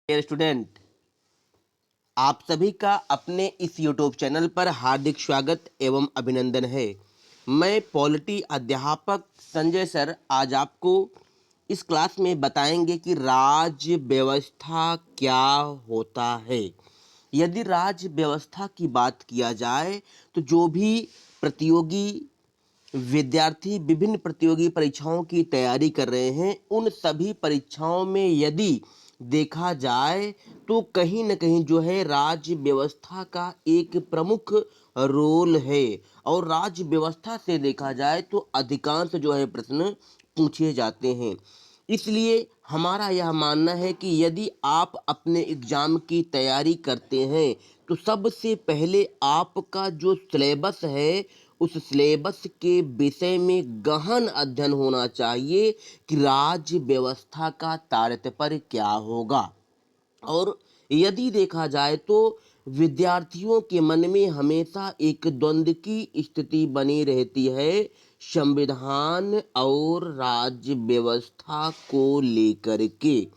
Dear student, आप सभी का अपने इस यूट्यूब चैनल पर हार्दिक स्वागत एवं अभिनंदन है। मैं पॉलिटी अध्यापक संजय सर आज आपको इस क्लास में बताएंगे कि राज्य व्यवस्था क्या होता है। यदि राज्य व्यवस्था की बात किया जाए तो जो भी प्रतियोगी विद्यार्थी विभिन्न प्रतियोगी परीक्षाओं की तैयारी कर रहे हैं, उन सभी परीक्षाओं में यदि देखा जाए तो कहीं न कहीं जो है राज्य व्यवस्था का एक प्रमुख रोल है। और राज्य व्यवस्था से देखा जाए तो अधिकांश जो है प्रश्न पूछे जाते हैं। इसलिए हमारा यह मानना है कि यदि आप अपने एग्जाम की तैयारी करते हैं तो सबसे पहले आपका जो सिलेबस है उस सिलेबस के विषय में गहन अध्ययन होना चाहिए कि राज्य व्यवस्था का तात्पर्य क्या होगा। और यदि देखा जाए तो विद्यार्थियों के मन में हमेशा एक द्वंद्व की स्थिति बनी रहती है संविधान और राज्य व्यवस्था को लेकर के।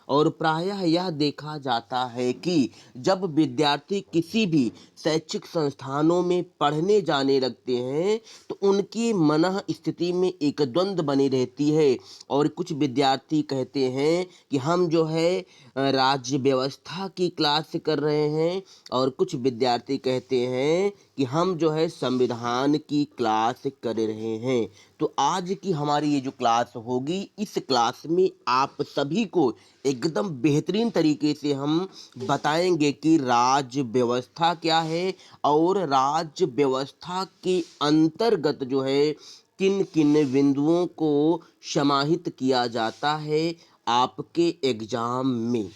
और प्रायः यह देखा जाता है कि जब विद्यार्थी किसी भी शैक्षिक संस्थानों में पढ़ने जाने लगते हैं तो उनकी मन स्थिति में एक द्वंद्व बनी रहती है। और कुछ विद्यार्थी कहते हैं कि हम जो है राज्य व्यवस्था की क्लास कर रहे हैं, और कुछ विद्यार्थी कहते हैं कि हम जो है संविधान की क्लास कर रहे हैं। तो आज की हमारी ये जो क्लास होगी, इस क्लास में आप सभी को एकदम बेहतरीन तरीके से हम बताएंगे कि राज्य व्यवस्था क्या है और राज्य व्यवस्था के अंतर्गत जो है किन किन बिंदुओं को समाहित किया जाता है आपके एग्जाम में।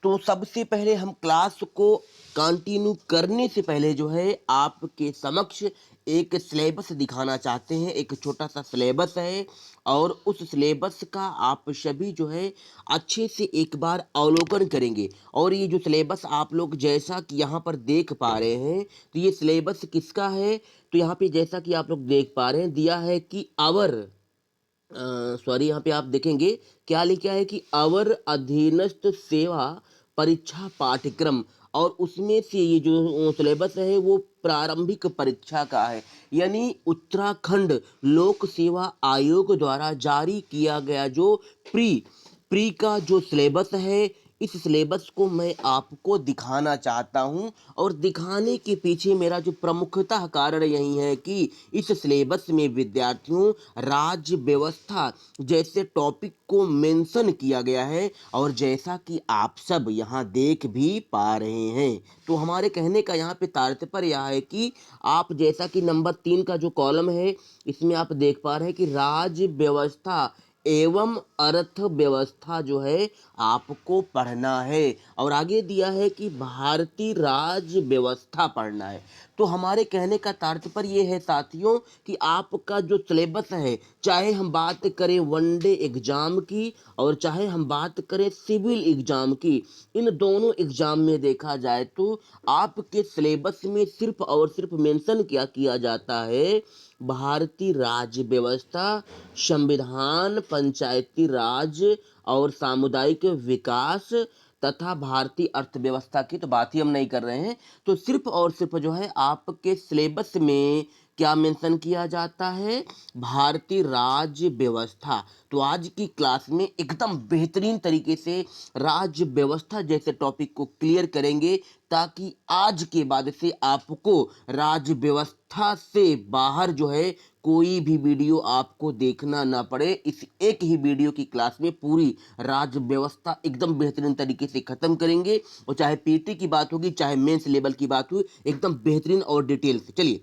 तो सबसे पहले हम क्लास को कंटिन्यू करने से पहले जो है आपके समक्ष एक सिलेबस दिखाना चाहते हैं। एक छोटा सा सिलेबस है और उस सिलेबस का आप सभी जो है अच्छे से एक बार अवलोकन करेंगे। और ये जो सिलेबस आप लोग जैसा कि यहाँ पर देख पा रहे हैं, तो ये सिलेबस किसका है। तो यहाँ पे जैसा कि आप लोग देख पा रहे हैं दिया है कि सॉरी, यहाँ पे आप देखेंगे क्या लिखा है कि अवर अधीनस्थ सेवा परीक्षा पाठ्यक्रम। और उसमें से ये जो सिलेबस है वो प्रारंभिक परीक्षा का है, यानी उत्तराखंड लोक सेवा आयोग द्वारा जारी किया गया जो प्री प्री का जो सिलेबस है, इस सिलेबस को मैं आपको दिखाना चाहता हूं। और दिखाने के पीछे मेरा जो प्रमुखतः कारण यही है कि इस सिलेबस में विद्यार्थियों राज्य व्यवस्था जैसे टॉपिक को मेंशन किया गया है, और जैसा कि आप सब यहाँ देख भी पा रहे हैं। तो हमारे कहने का यहाँ पे तात्पर्य यह है कि आप जैसा कि नंबर 3 का जो कॉलम है, इसमें आप देख पा रहे हैं कि राज्य व्यवस्था एवं अर्थव्यवस्था जो है आपको पढ़ना है। और आगे दिया है कि भारतीय राज्य व्यवस्था पढ़ना है। तो हमारे कहने का तात्पर्य ये है साथियों कि आपका जो सिलेबस है, चाहे हम बात करें वनडे एग्जाम की और चाहे हम बात करें सिविल एग्जाम की, इन दोनों एग्जाम में देखा जाए तो आपके सिलेबस में सिर्फ और सिर्फ मेंशन क्या किया जाता है, भारतीय राज्य व्यवस्था, संविधान, पंचायती राज और सामुदायिक विकास तथा भारतीय अर्थव्यवस्था की तो बात ही हम नहीं कर रहे हैं। तो सिर्फ और सिर्फ जो है आपके सिलेबस में क्या मेंशन किया जाता है, भारतीय राज्य व्यवस्था। तो आज की क्लास में एकदम बेहतरीन तरीके से राज्य व्यवस्था जैसे टॉपिक को क्लियर करेंगे, ताकि आज के बाद से आपको राज्य व्यवस्था से बाहर जो है कोई भी वीडियो आपको देखना ना पड़े। इस एक ही वीडियो की क्लास में पूरी राज्य व्यवस्था एकदम बेहतरीन तरीके से खत्म करेंगे। और चाहे पीटी की बात होगी चाहे मेंस लेवल की बात हुई, एकदम बेहतरीन और डिटेल से। चलिए,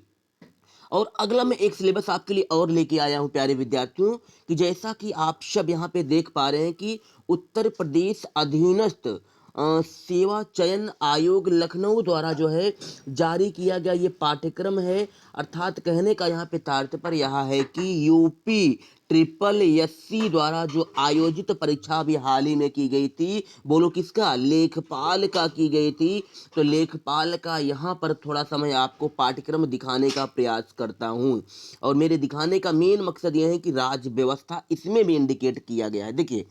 और अगला मैं एक सिलेबस आपके लिए और लेके आया हूं प्यारे विद्यार्थियों, कि जैसा कि आप सब यहाँ पे देख पा रहे हैं कि उत्तर प्रदेश अधीनस्थ सेवा चयन आयोग लखनऊ द्वारा जो है जारी किया गया ये पाठ्यक्रम है। अर्थात कहने का यहाँ पे तात्पर्य यह है कि यूपी ट्रिपल एससी द्वारा जो आयोजित परीक्षा भी हाल ही में की गई थी, बोलो किसका, लेखपाल का की गई थी। तो लेखपाल का यहाँ पर थोड़ा सा मैं आपको पाठ्यक्रम दिखाने का प्रयास करता हूँ। और मेरे दिखाने का मेन मकसद यह है कि राज्य व्यवस्था इसमें भी इंडिकेट किया गया है। देखिए,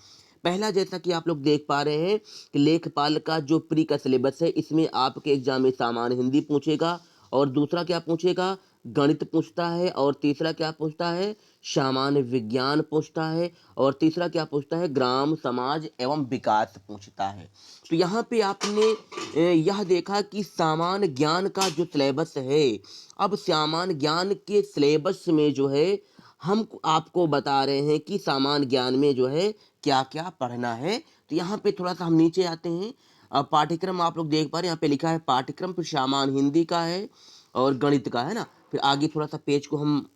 पहला जैसा कि आप लोग देख पा रहे हैं कि लेखपाल का जो प्री का सिलेबस है, इसमें आपके एग्जाम में सामान्य हिंदी पूछेगा, और दूसरा क्या पूछेगा, गणित पूछता है, और तीसरा क्या पूछता है, सामान्य विज्ञान पूछता है, और तीसरा क्या पूछता है, ग्राम समाज एवं विकास पूछता है। तो यहाँ पे आपने यह देखा कि सामान्य ज्ञान का जो सिलेबस है, अब सामान्य ज्ञान के सिलेबस में जो है हम आपको बता रहे हैं कि सामान्य ज्ञान में जो है क्या क्या पढ़ना है। तो यहाँ पे थोड़ा सा हम नीचे आते हैं। अब पाठ्यक्रम आप लोग देख पा रहे हैं, यहाँ पे लिखा है पाठ्यक्रम, फिर सामान्य हिंदी का है और गणित का है ना। फिर आगे थोड़ा सा पेज को हम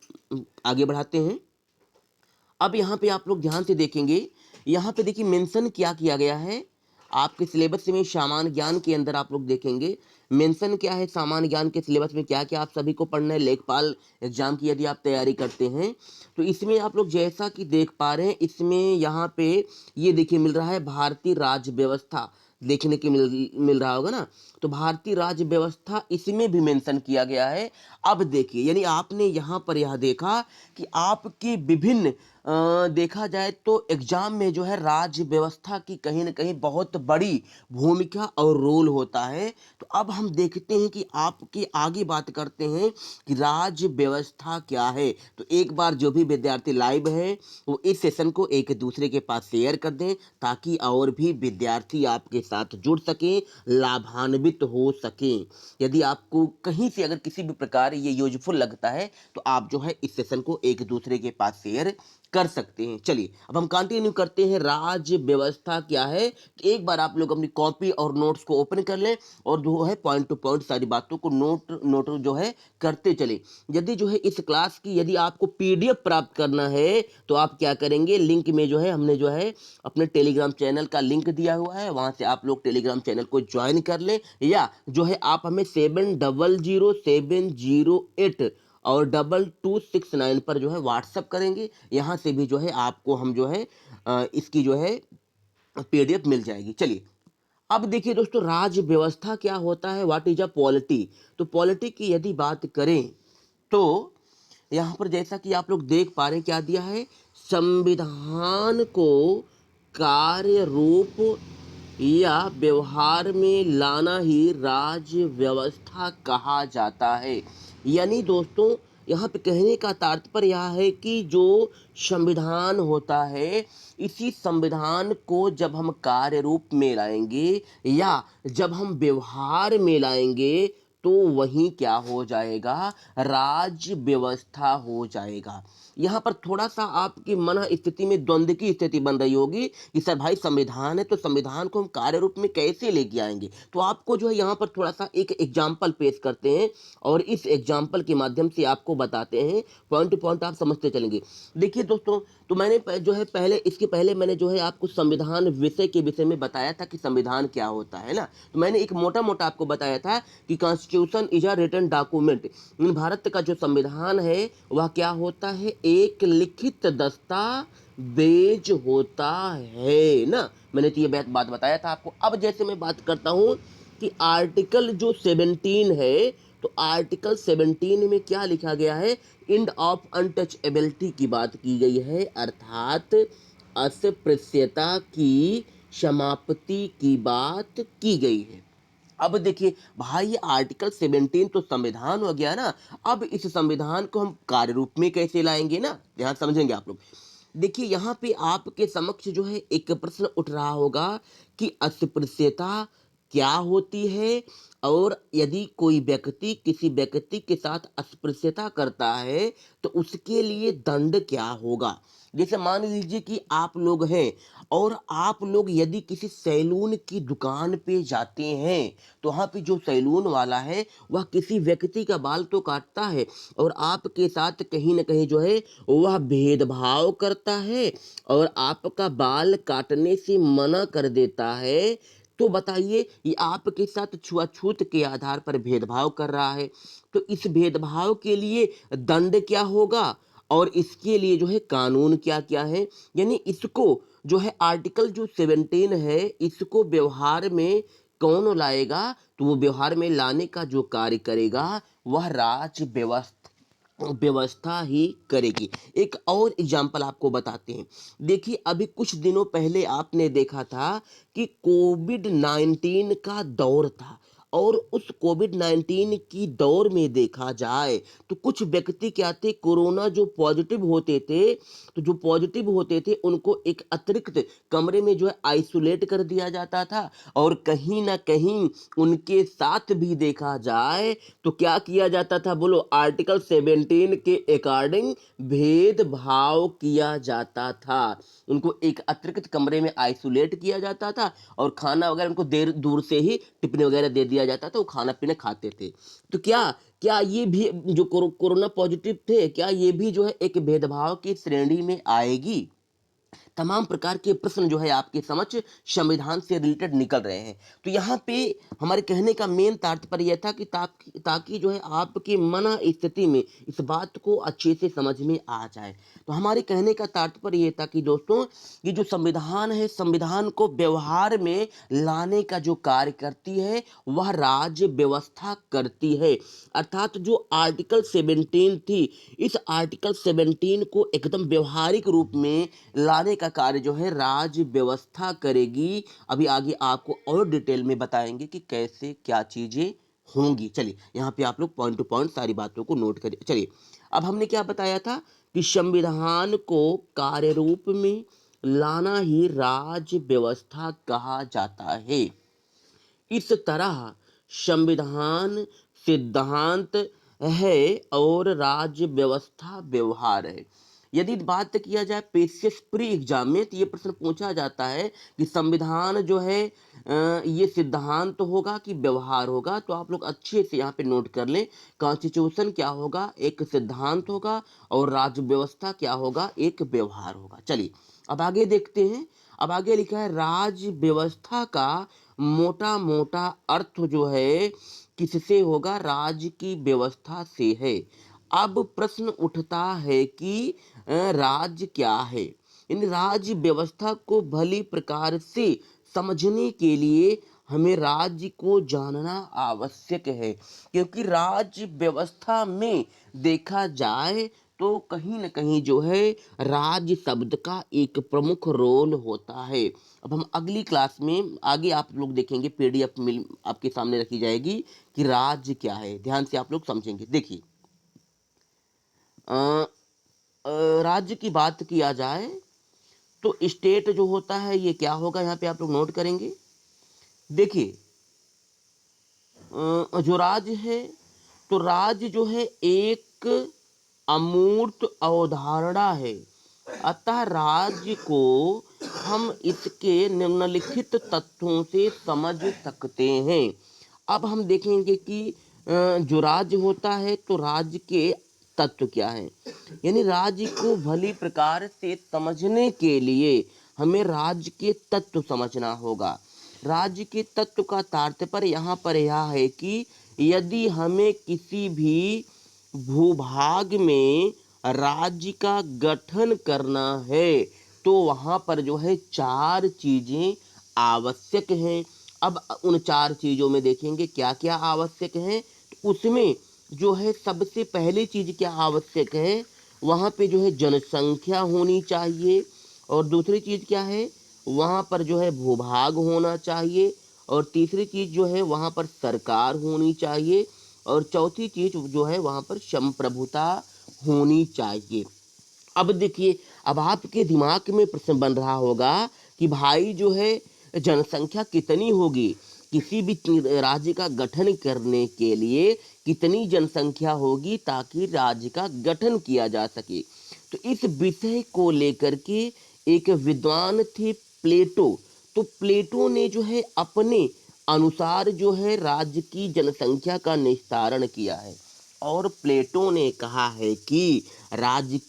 आगे बढ़ाते हैं। अब यहाँ पे आप लोग ध्यान से देखेंगे, यहाँ पे देखिए मेंशन क्या किया गया है आपके सिलेबस में। सामान्य ज्ञान के अंदर आप लोग देखेंगे मेंशन क्या है, सामान्य ज्ञान के सिलेबस में क्या क्या आप सभी को पढ़ना है। लेखपाल एग्जाम की यदि आप तैयारी करते हैं तो इसमें आप लोग जैसा कि देख पा रहे हैं, इसमें यहाँ पे ये देखिए मिल रहा है भारतीय राज्य व्यवस्था, देखने के मिल रहा होगा ना। तो भारतीय राज्य व्यवस्था इसमें भी मेंशन किया गया है। अब देखिए, यानी आपने यहाँ पर यह देखा कि आपकी विभिन्न देखा जाए तो एग्जाम में जो है राज्य व्यवस्था की कहीं ना कहीं बहुत बड़ी भूमिका और रोल होता है। तो अब हम देखते हैं कि आपके आगे बात करते हैं कि राज्य व्यवस्था क्या है। तो एक बार जो भी विद्यार्थी लाइव है वो इस सेशन को एक दूसरे के पास शेयर कर दें, ताकि और भी विद्यार्थी आपके साथ जुड़ सकें, लाभान्वित हो सकें। यदि आपको कहीं से अगर किसी भी प्रकार ये यूजफुल लगता है तो आप जो है इस सेशन को एक दूसरे के पास शेयर कर सकते हैं। चलिए अब हम कंटिन्यू करते हैं। राज्य व्यवस्था क्या है, कि एक बार आप लोग अपनी कॉपी और नोट्स को ओपन कर लें और जो है पॉइंट टू पॉइंट सारी बातों को नोट जो है करते चले। यदि जो है इस क्लास की यदि आपको पीडीएफ प्राप्त करना है तो आप क्या करेंगे, लिंक में जो है हमने जो है अपने टेलीग्राम चैनल का लिंक दिया हुआ है, वहां से आप लोग टेलीग्राम चैनल को ज्वाइन कर लें, या जो है आप हमें 700708 और 2269 पर जो है व्हाट्सअप करेंगे। यहाँ से भी जो है आपको हम जो है इसकी जो है पीडीएफ मिल जाएगी। चलिए अब देखिए दोस्तों, राज्य व्यवस्था क्या होता है, व्हाट इज अ पॉलिटी। तो पॉलिटी की यदि बात करें तो यहाँ पर जैसा कि आप लोग देख पा रहे हैं क्या दिया है, संविधान को कार्य रूप या व्यवहार में लाना ही राज्य व्यवस्था कहा जाता है। यानी दोस्तों यहाँ पे कहने का तात्पर्य यह है कि जो संविधान होता है, इसी संविधान को जब हम कार्य रूप में लाएंगे या जब हम व्यवहार में लाएंगे तो वही क्या हो जाएगा, राज्य व्यवस्था हो जाएगा। यहाँ पर थोड़ा सा आपकी मन स्थिति में द्वंद्व की स्थिति बन रही होगी कि सर भाई संविधान है तो संविधान को हम कार्य रूप में कैसे लेके आएंगे। तो आपको जो है यहाँ पर थोड़ा सा एक एग्जाम्पल पेश करते हैं और इस एग्जाम्पल के माध्यम से आपको बताते हैं, पॉइंट टू पॉइंट आप समझते चलेंगे। देखिए दोस्तों, तो मैंने जो है पहले इसके पहले मैंने जो है आपको संविधान विषय के विषय में बताया था कि संविधान क्या होता है ना। तो मैंने एक मोटा मोटा आपको बताया था कि constitution is a written document. भारत का जो संविधान है वह क्या होता है, एक लिखित दस्तावेज होता है ना। मैंने तो ये बात बताया था आपको। अब जैसे मैं बात करता हूँ कि आर्टिकल जो 17 है, तो आर्टिकल 17 में क्या लिखा गया है, एंड ऑफ अनटचेबिलिटी की बात की गई है, अर्थात अस्पृश्यता की समाप्ति की बात की गई है। अब देखिए भाई, ये आर्टिकल 17 तो संविधान हो गया ना। अब इस संविधान को हम कार्य रूप में कैसे लाएंगे ना, ध्यान समझेंगे आप लोग। देखिए यहाँ पे आपके समक्ष जो है एक प्रश्न उठ रहा होगा कि अस्पृश्यता क्या होती है, और यदि कोई व्यक्ति किसी व्यक्ति के साथ अस्पृश्यता करता है तो उसके लिए दंड क्या होगा। जैसे मान लीजिए कि आप लोग हैं और आप लोग यदि किसी सैलून की दुकान पे जाते हैं तो वहाँ पे जो सैलून वाला है वह किसी व्यक्ति का बाल तो काटता है और आपके साथ कहीं ना कहीं जो है वह भेदभाव करता है और आपका बाल काटने से मना कर देता है। तो बताइए, ये आपके साथ छुआछूत के आधार पर भेदभाव कर रहा है, तो इस भेदभाव के लिए दंड क्या होगा और इसके लिए जो है कानून क्या क्या है। यानी इसको जो है आर्टिकल जो 17 है, इसको व्यवहार में कौन लाएगा, तो वो व्यवहार में लाने का जो कार्य करेगा वह राज्य व्यवस्था व्यवस्था ही करेगी। एक और एग्जाम्पल आपको बताते हैं। देखिए अभी कुछ दिनों पहले आपने देखा था कि कोविड-19 का दौर था और उस कोविड-19 की दौर में देखा जाए तो कुछ व्यक्ति क्या थे, कोरोना जो पॉजिटिव होते थे, तो जो पॉजिटिव होते थे उनको एक अतिरिक्त कमरे में जो है आइसोलेट कर दिया जाता था और कहीं न कहीं उनके साथ भी देखा जाए तो क्या किया जाता था बोलो, आर्टिकल 17 के अकॉर्डिंग भेदभाव किया जाता था। उनको एक अतिरिक्त कमरे में आइसोलेट किया जाता था और खाना वगैरह उनको देर दूर से ही टिफिन वगैरह दे दिया जाता था, वो खाना पीना खाते थे। तो क्या क्या ये भी जो कोरोना पॉजिटिव थे, क्या ये भी जो है एक भेदभाव की श्रेणी में आएगी? तमाम प्रकार के प्रश्न जो है आपके समक्ष संविधान से रिलेटेड निकल रहे हैं। तो यहाँ पे हमारे कहने का मेन तात्पर्य यह था कि ताकि जो है आपकी मन स्थिति में इस बात को अच्छे से समझ में आ जाए। तो हमारे कहने का तात्पर्य ये था कि दोस्तों, ये जो संविधान है, संविधान को व्यवहार में लाने का जो कार्य करती है वह राज्य व्यवस्था करती है। अर्थात जो आर्टिकल 17 थी, इस आर्टिकल 17 को एकदम व्यवहारिक रूप में लाने का कार्य जो है राज्य व्यवस्था करेगी। अभी आगे आपको और डिटेल में बताएंगे कि कैसे क्या चीजें होंगी। चलिए यहाँ पे आप लोग पॉइंट टू पॉइंट सारी बातों को नोट करिए। चलिए अब हमने क्या बताया था कि संविधान को कार्य रूप में लाना ही राज्य व्यवस्था कहा जाता है। इस तरह संविधान सिद्धांत है और राज्य व्यवस्था व्यवहार है। यदि बात किया जाए पेशियस प्री एग्जाम में तो ये प्रश्न पूछा जाता है कि संविधान जो है ये सिद्धांत होगा कि व्यवहार होगा, तो आप लोग अच्छे से यहाँ पे नोट कर लें। कॉन्स्टिट्यूशन क्या होगा, एक सिद्धांत होगा और राज्य व्यवस्था क्या होगा, एक व्यवहार होगा। चलिए अब आगे देखते हैं। अब आगे लिखा है राज्य व्यवस्था का मोटा मोटा अर्थ जो है किससे होगा, राज्य की व्यवस्था से है। अब प्रश्न उठता है कि राज्य क्या है। इन राज्य व्यवस्था को भली प्रकार से समझने के लिए हमें राज्य को जानना आवश्यक है, क्योंकि राज्य व्यवस्था में देखा जाए तो कहीं न कहीं जो है राज्य शब्द का एक प्रमुख रोल होता है। अब हम अगली क्लास में आगे आप लोग देखेंगे, पीडीएफ मिल आपके सामने रखी जाएगी कि राज्य क्या है। ध्यान से आप लोग समझेंगे। देखिए राज्य की बात किया जाए तो स्टेट जो होता है ये क्या होगा, यहाँ पे आप लोग नोट करेंगे। देखिए जो राज्य है तो राज्य जो है एक अमूर्त अवधारणा है। अतः राज्य को हम इसके निम्नलिखित तथ्यों से समझ सकते हैं। अब हम देखेंगे कि जो राज्य होता है तो राज्य के तत्व क्या है, यानी राज्य को भली प्रकार से समझने के लिए हमें राज्य के तत्व समझना होगा। राज्य के तत्व का तात्पर्य यहाँ पर यह है कि यदि हमें किसी भी भूभाग में राज्य का गठन करना है तो वहाँ पर जो है 4 चीजें आवश्यक हैं। अब उन 4 चीजों में देखेंगे क्या क्या आवश्यक है। तो उसमें जो है सबसे पहली चीज क्या आवश्यक है, वहाँ पे जो है जनसंख्या होनी चाहिए। और दूसरी चीज क्या है, वहाँ पर जो है भूभाग होना चाहिए। और तीसरी चीज जो है वहाँ पर सरकार होनी चाहिए। और चौथी चीज जो है वहाँ पर संप्रभुता होनी चाहिए। अब देखिए, अब आपके दिमाग में प्रश्न बन रहा होगा कि भाई जो है जनसंख्या कितनी होगी, किसी भी राज्य का गठन करने के लिए कितनी जनसंख्या होगी ताकि राज्य का गठन किया जा सके। तो इस विषय को लेकर के एक विद्वान थे प्लेटो। तो प्लेटो ने जो है अपने अनुसार जो है राज्य की जनसंख्या का निस्तारण किया है और प्लेटो ने कहा है कि राज्य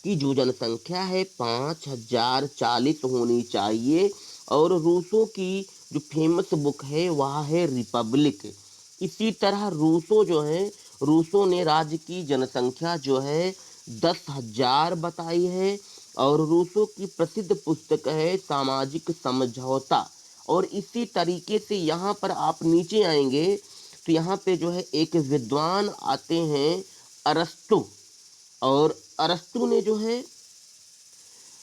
की जो जनसंख्या है 5040 होनी चाहिए। और रूसो की जो फेमस बुक है वह है रिपब्लिक। इसी तरह रूसो जो है, रूसो ने राज्य की जनसंख्या जो है 10,000 बताई है। और रूसो की प्रसिद्ध पुस्तक है सामाजिक समझौता। और इसी तरीके से यहाँ पर आप नीचे आएंगे तो यहाँ पे जो है एक विद्वान आते हैं अरस्तु। और अरस्तु ने जो है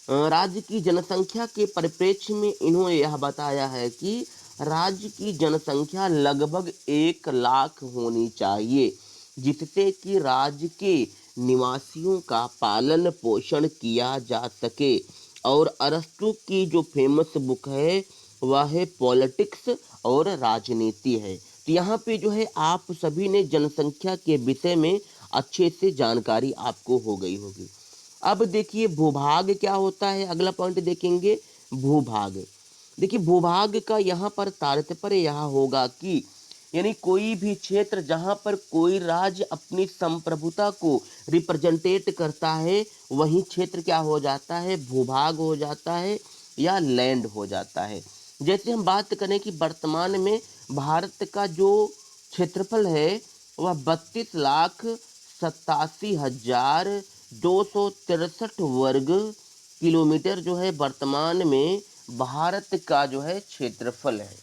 राज्य की जनसंख्या के परिप्रेक्ष्य में इन्होंने यह बताया है कि राज्य की जनसंख्या लगभग 1 लाख होनी चाहिए, जिससे कि राज्य के निवासियों का पालन पोषण किया जा सके। और अरस्तु की जो फेमस बुक है वह है पॉलिटिक्स और राजनीति है। तो यहाँ पे जो है आप सभी ने जनसंख्या के विषय में अच्छे से जानकारी आपको हो गई होगी। अब देखिए भूभाग क्या होता है, अगला पॉइंट देखेंगे भूभाग। देखिए भूभाग का यहाँ पर तात्पर्य यह होगा कि यानी कोई भी क्षेत्र जहाँ पर कोई राज्य अपनी संप्रभुता को रिप्रेजेंटेट करता है, वही क्षेत्र क्या हो जाता है, भूभाग हो जाता है या लैंड हो जाता है। जैसे हम बात करें कि वर्तमान में भारत का जो क्षेत्रफल है वह 32,87,263 वर्ग किलोमीटर जो है वर्तमान में भारत का जो है क्षेत्रफल है।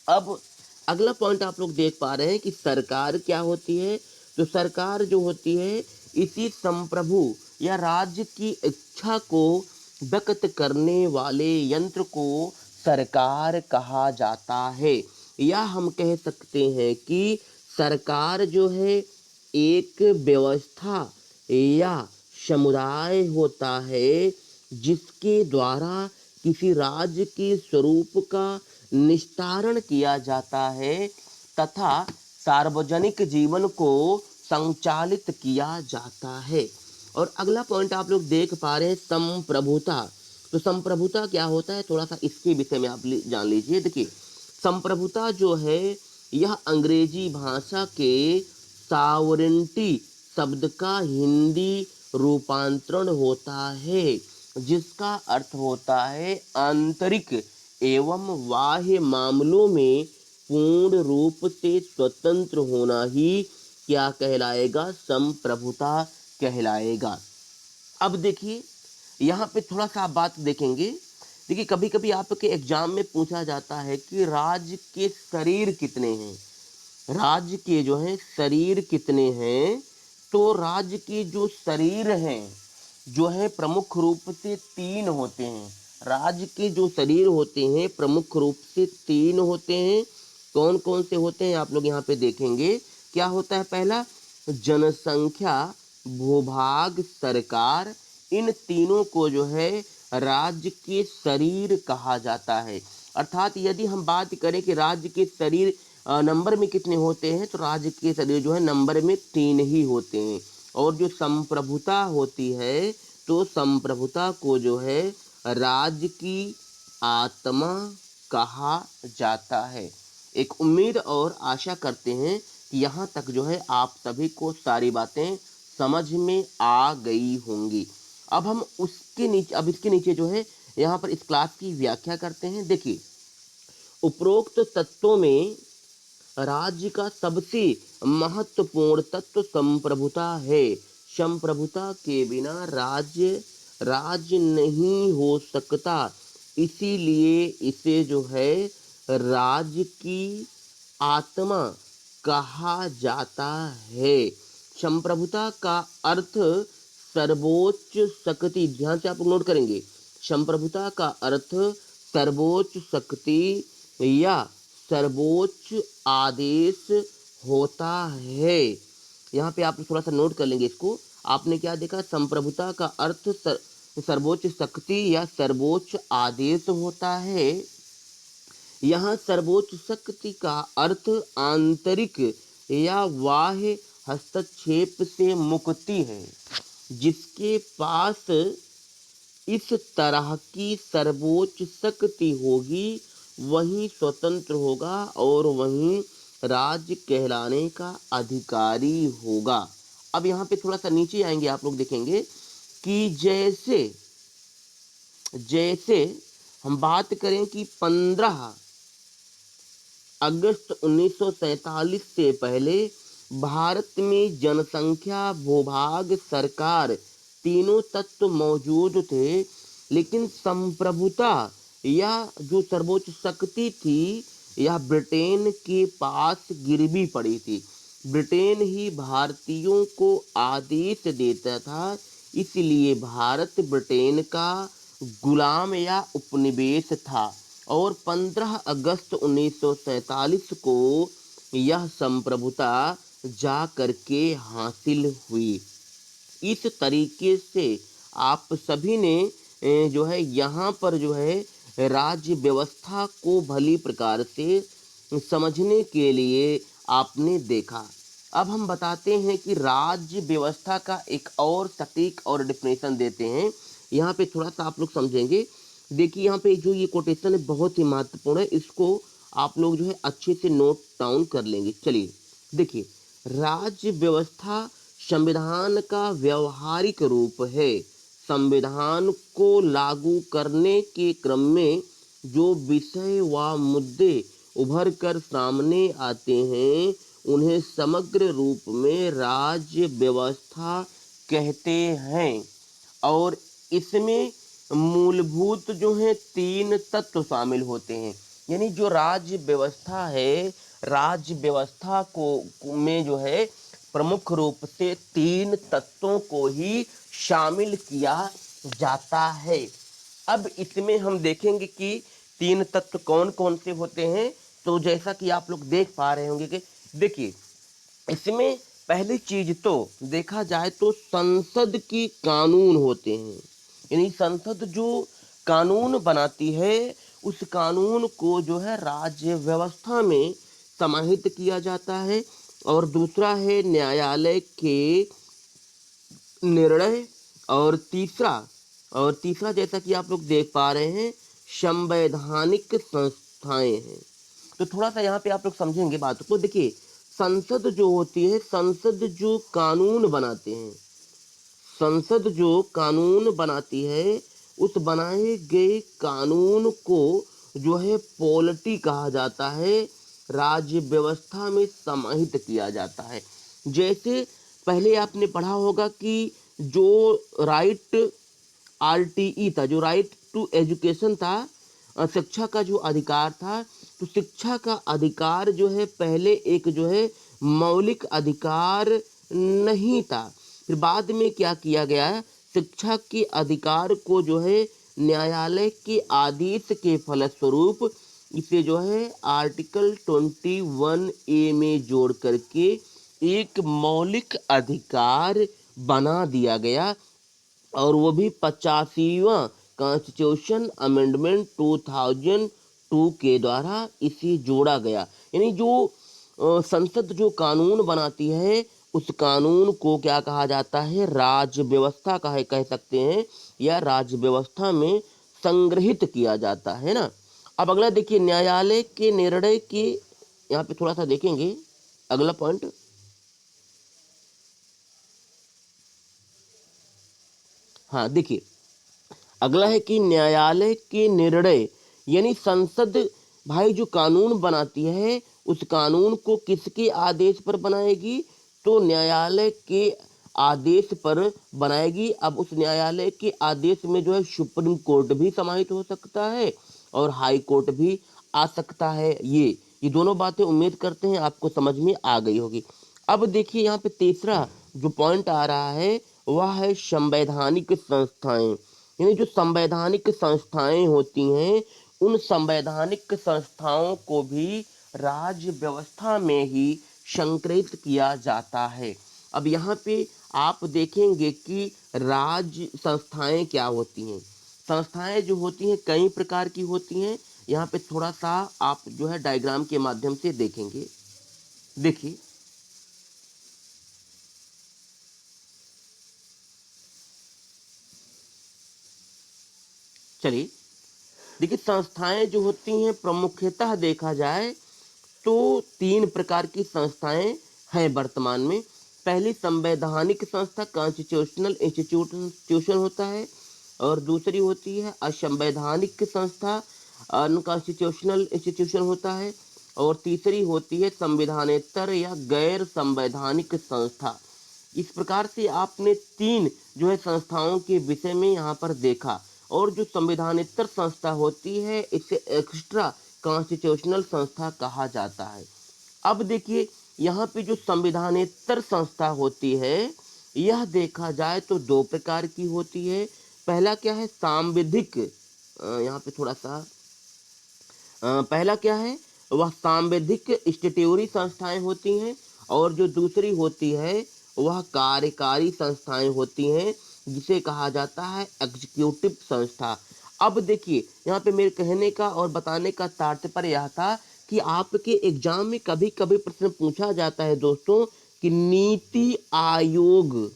अब अगला पॉइंट आप लोग देख पा रहे हैं कि सरकार क्या होती है। तो सरकार जो होती है इसी संप्रभु या राज्य की इच्छा को व्यक्त करने वाले यंत्र को सरकार कहा जाता है। या हम कह सकते हैं कि सरकार जो है एक व्यवस्था या समुदाय होता है जिसके द्वारा किसी राज्य के स्वरूप का निस्तारण किया जाता है तथा सार्वजनिक जीवन को संचालित किया जाता है। और अगला पॉइंट आप लोग देख पा रहे हैं संप्रभुता। तो संप्रभुता क्या होता है, थोड़ा सा इसके विषय में आप जान लीजिए। देखिए संप्रभुता जो है यह अंग्रेजी भाषा के सॉवरेंटी शब्द का हिंदी रूपांतरण होता है, जिसका अर्थ होता है आंतरिक एवं बाह्य मामलों में पूर्ण रूप से स्वतंत्र होना ही क्या कहलाएगा, संप्रभुता कहलाएगा। अब देखिए यहाँ पे थोड़ा सा आप बात देखेंगे। देखिए कभी कभी आपके एग्जाम में पूछा जाता है कि राज्य के शरीर कितने हैं, राज्य के जो है शरीर कितने हैं। तो राज्य के जो शरीर हैं जो है प्रमुख रूप से 3 होते हैं। राज्य के जो शरीर होते हैं प्रमुख रूप से 3 होते हैं। कौन कौन से होते हैं आप लोग यहाँ पे देखेंगे। क्या होता है, पहला जनसंख्या, भूभाग, सरकार। इन तीनों को जो है राज्य के शरीर कहा जाता है। अर्थात यदि हम बात करें कि राज्य के शरीर नंबर में कितने होते हैं, तो राज्य के शरीर जो है नंबर में 3 ही होते हैं। और जो संप्रभुता होती है तो संप्रभुता को जो है राज्य की आत्मा कहा जाता है। एक उम्मीद और आशा करते हैं कि यहाँ तक जो है आप सभी को सारी बातें समझ में आ गई होंगी। अब हम इसके नीचे जो है यहाँ पर इस क्लास की व्याख्या करते हैं। देखिए उपरोक्त तत्वों में राज्य का सबसे महत्वपूर्ण तत्व संप्रभुता है। संप्रभुता के बिना राज्य नहीं हो सकता, इसीलिए इसे जो है राज्य की आत्मा कहा जाता है। संप्रभुता का अर्थ सर्वोच्च शक्ति, ध्यान से आप नोट करेंगे, संप्रभुता का अर्थ सर्वोच्च शक्ति या सर्वोच्च आदेश होता है। यहाँ पे आप थोड़ा सा नोट कर लेंगे इसको। आपने क्या देखा, संप्रभुता का अर्थ सर्वोच्च शक्ति या सर्वोच्च आदेश होता है। यहाँ सर्वोच्च शक्ति का अर्थ आंतरिक या बाह्य हस्तक्षेप से मुक्ति है। जिसके पास इस तरह की सर्वोच्च शक्ति होगी वही स्वतंत्र होगा और वही राज्य कहलाने का अधिकारी होगा। अब यहाँ पे थोड़ा सा नीचे आएंगे, आप लोग देखेंगे कि जैसे हम बात करें कि 15 अगस्त 1947 से पहले भारत में जनसंख्या, भूभाग, सरकार तीनों तत्व मौजूद थे, लेकिन संप्रभुता या जो सर्वोच्च शक्ति थी यह ब्रिटेन के पास गिरवी पड़ी थी। ब्रिटेन ही भारतीयों को आदेश देता था, इसलिए भारत ब्रिटेन का गुलाम या उपनिवेश था। और 15 अगस्त 1947 को यह संप्रभुता जा करके हासिल हुई। इस तरीके से आप सभी ने जो है यहाँ पर जो है राज्य व्यवस्था को भली प्रकार से समझने के लिए आपने देखा। अब हम बताते हैं कि राज्य व्यवस्था का एक और सटीक और डिफिनेशन देते हैं। यहाँ पे थोड़ा सा आप लोग समझेंगे। देखिए यहाँ पे जो ये कोटेशन है बहुत ही महत्वपूर्ण है, इसको आप लोग जो है अच्छे से नोट डाउन कर लेंगे। चलिए देखिए, राज्य व्यवस्था संविधान का व्यवहारिक रूप है। संविधान को लागू करने के क्रम में जो विषय व मुद्दे उभर कर सामने आते हैं उन्हें समग्र रूप में राज्य व्यवस्था कहते हैं। और इसमें मूलभूत जो है 3 तत्व शामिल होते हैं। यानी जो राज्य व्यवस्था है, राज्य व्यवस्था को में जो है प्रमुख रूप से 3 तत्वों को ही शामिल किया जाता है। अब इसमें हम देखेंगे कि 3 तत्व कौन कौन से होते हैं। तो जैसा कि आप लोग देख पा रहे होंगे कि देखिए, इसमें पहली चीज तो देखा जाए तो संसद की कानून होते हैं। यानी संसद जो कानून बनाती है उस कानून को जो है राज्य व्यवस्था में समाहित किया जाता है। और दूसरा है न्यायालय के निर्णय। और तीसरा जैसा कि आप लोग देख पा रहे हैं संवैधानिक संस्थाएं हैं। तो थोड़ा सा यहाँ पे आप लोग समझेंगे बात को। देखिए, संसद जो होती है, संसद जो कानून बनाते हैं, संसद जो कानून बनाती है उस बनाए गए कानून को जो है पॉलिटी कहा जाता है, राज्य व्यवस्था में समाहित किया जाता है। जैसे पहले आपने पढ़ा होगा कि जो राइट आरटीई था, जो राइट टू एजुकेशन था, शिक्षा का जो अधिकार था, तो शिक्षा का अधिकार जो है पहले एक जो है मौलिक अधिकार नहीं था। फिर बाद में क्या किया गया, शिक्षा के अधिकार को जो है न्यायालय के आदेश के फलस्वरूप इसे जो है आर्टिकल 21A में जोड़ करके एक मौलिक अधिकार बना दिया गया। और वो भी 85वां कॉन्स्टिट्यूशन अमेंडमेंट 2002 के द्वारा इसे जोड़ा गया। यानी जो संसद जो कानून बनाती है उस कानून को क्या कहा जाता है, राज्य व्यवस्था कह सकते हैं, या राज्य व्यवस्था में संग्रहित किया जाता है ना। अब अगला देखिए, न्यायालय के निर्णय के यहाँ पे थोड़ा सा देखेंगे अगला पॉइंट। हाँ देखिए, अगला है कि न्यायालय के निर्णय, यानी संसद भाई जो कानून बनाती है उस कानून को किसके आदेश पर बनाएगी, तो न्यायालय के आदेश पर बनाएगी। अब उस न्यायालय के आदेश में जो है सुप्रीम कोर्ट भी समाहित हो सकता है और हाई कोर्ट भी आ सकता है। ये दोनों बातें उम्मीद करते हैं आपको समझ में आ गई होगी। अब देखिए यहाँ पे तीसरा जो पॉइंट आ रहा है वह है संवैधानिक संस्थाएं। यानी जो संवैधानिक संस्थाएं होती हैं उन संवैधानिक संस्थाओं को भी राज्य व्यवस्था में ही संकलित किया जाता है। अब यहाँ पे आप देखेंगे कि राज्य संस्थाएं क्या होती हैं। संस्थाएं जो होती हैं कई प्रकार की होती हैं। यहाँ पे थोड़ा सा आप जो है डायग्राम के माध्यम से देखेंगे। देखिए, चलिए देखिए, संस्थाएं जो होती हैं प्रमुखतः देखा जाए तो 3 प्रकार की संस्थाएं हैं वर्तमान में। पहली संवैधानिक संस्था कॉन्स्टिट्यूशनल इंस्टीट्यूशन होता है, और दूसरी होती है असंवैधानिक संस्था अनकॉन्स्टिट्यूशनल इंस्टीट्यूशन होता है, और तीसरी होती है संविधानेतर या गैर संवैधानिक संस्था। इस प्रकार से आपने 3 जो है संस्थाओं के विषय में यहाँ पर देखा। और जो संविधानेतर संस्था होती है इसे एक्स्ट्रा कॉन्स्टिट्यूशनल संस्था कहा जाता है। अब देखिए, यहाँ पे जो संविधानेतर संस्था होती है, यह देखा जाए तो दो प्रकार की होती है। पहला क्या है, सांविधिक, यहाँ पे थोड़ा सा पहला क्या है, वह सांविधिक स्टैट्यूटरी संस्थाएं होती हैं, और जो दूसरी होती है वह कार्यकारी संस्थाएं होती हैं, जिसे कहा जाता है एग्जीक्यूटिव संस्था। अब देखिए, यहाँ पे मेरे कहने का और बताने का तात्पर्य यह था कि आपके एग्जाम में कभी कभी प्रश्न पूछा जाता है दोस्तों कि नीति आयोग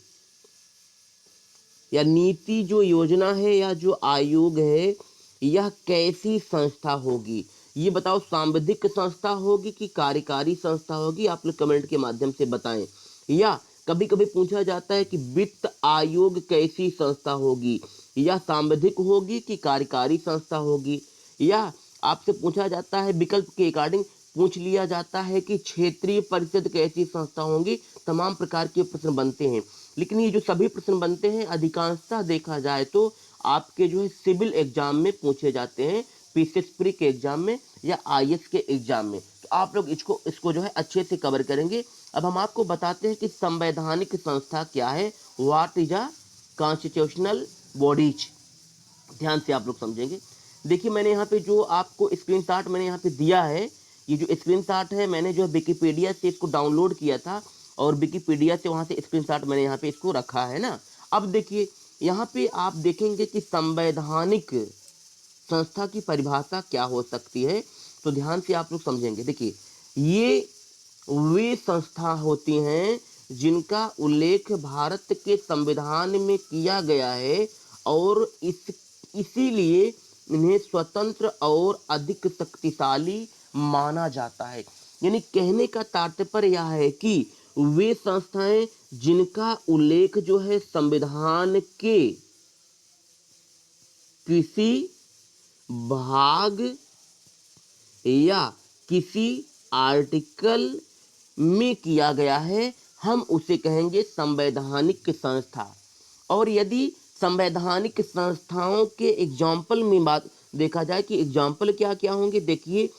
या नीति जो योजना है या जो आयोग है, यह कैसी संस्था होगी, ये बताओ, सांविधिक संस्था होगी कि कार्यकारी संस्था होगी, आप लोग कमेंट के माध्यम से बताएं। या कभी कभी पूछा जाता है कि वित्त आयोग कैसी संस्था होगी, या सांविधिक होगी कि कार्यकारी संस्था होगी। या आपसे पूछा जाता है, विकल्प के अकॉर्डिंग पूछ लिया जाता है कि क्षेत्रीय परिषद कैसी संस्था होंगी। तमाम प्रकार के प्रश्न बनते हैं, लेकिन ये जो सभी प्रश्न बनते हैं अधिकांशतः देखा जाए तो आपके जो है सिविल एग्जाम में पूछे जाते हैं, पीसीएस प्री के एग्जाम में या आईएएस के एग्जाम में। तो आप लोग इसको जो है अच्छे से कवर करेंगे। अब हम आपको बताते हैं कि संवैधानिक संस्था क्या है, what is a constitutional bodies. ध्यान से आप लोग समझेंगे। देखिए, मैंने यहाँ पे जो आपको स्क्रीनशॉट मैंने यहाँ पे दिया है, ये जो स्क्रीनशॉट है मैंने जो है विकिपीडिया से इसको डाउनलोड किया था, और विकिपीडिया से वहाँ से स्क्रीनशॉट मैंने यहाँ पे इसको रखा है ना। अब देखिए, यहाँ पे आप देखेंगे कि संवैधानिक संस्था की परिभाषा क्या हो सकती है, तो ध्यान से आप लोग समझेंगे। देखिए, ये वे संस्था होती हैं जिनका उल्लेख भारत के संविधान में किया गया है, और इसीलिए इन्हें स्वतंत्र और अधिक शक्तिशाली माना जाता है। यानी कहने का तात्पर्य यह है कि वे संस्थाएं जिनका उल्लेख जो है संविधान के किसी भाग या किसी आर्टिकल में किया गया है, हम उसे कहेंगे संवैधानिक संस्था। और यदि संवैधानिक संस्थाओं के एग्जाम्पल में बात देखा जाए कि एग्जाम्पल क्या क्या होंगे, देखिए,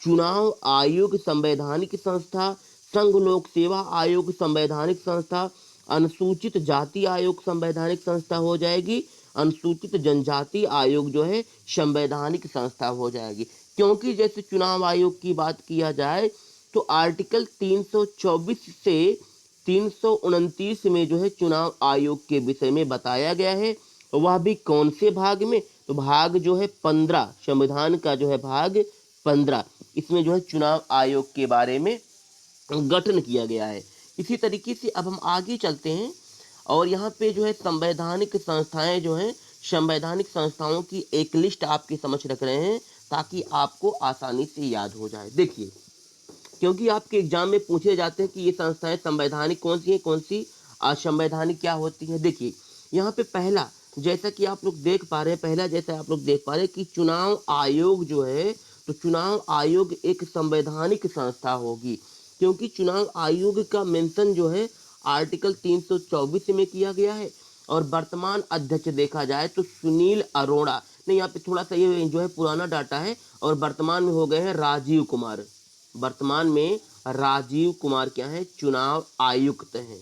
चुनाव आयोग संवैधानिक संस्था, संघ लोक सेवा आयोग संवैधानिक संस्था, अनुसूचित जाति आयोग संवैधानिक संस्था हो जाएगी, अनुसूचित जनजाति आयोग जो है संवैधानिक संस्था हो जाएगी। क्योंकि जैसे चुनाव आयोग की बात किया जाए तो आर्टिकल 324 से 329 में जो है चुनाव आयोग के विषय में बताया गया है। वह भी कौन से भाग में, तो भाग जो है 15, संविधान का जो है भाग 15, इसमें जो है चुनाव आयोग के बारे में गठन किया गया है। इसी तरीके से अब हम आगे चलते हैं, और यहाँ पे जो है संवैधानिक संस्थाएं जो हैं, संवैधानिक संस्थाओं की एक लिस्ट आपके समझ रख रहे हैं ताकि आपको आसानी से याद हो जाए। देखिए, क्योंकि आपके एग्जाम में पूछे जाते हैं कि ये संस्थाएं संवैधानिक कौन सी है, कौन सी असंवैधानिक क्या होती है। देखिए, यहाँ पे पहला, जैसा कि आप लोग देख पा रहे हैं, पहला जैसा आप लोग देख पा रहे हैं कि चुनाव आयोग जो है, तो चुनाव आयोग एक संवैधानिक संस्था होगी, क्योंकि चुनाव आयोग का मेंशन जो है आर्टिकल 324 में किया गया है। और वर्तमान अध्यक्ष देखा जाए तो सुनील अरोड़ा, नहीं, यहाँ पे थोड़ा सा ये जो है पुराना डाटा है, और वर्तमान में हो गए हैं राजीव कुमार। वर्तमान में राजीव कुमार क्या है, चुनाव आयुक्त हैं।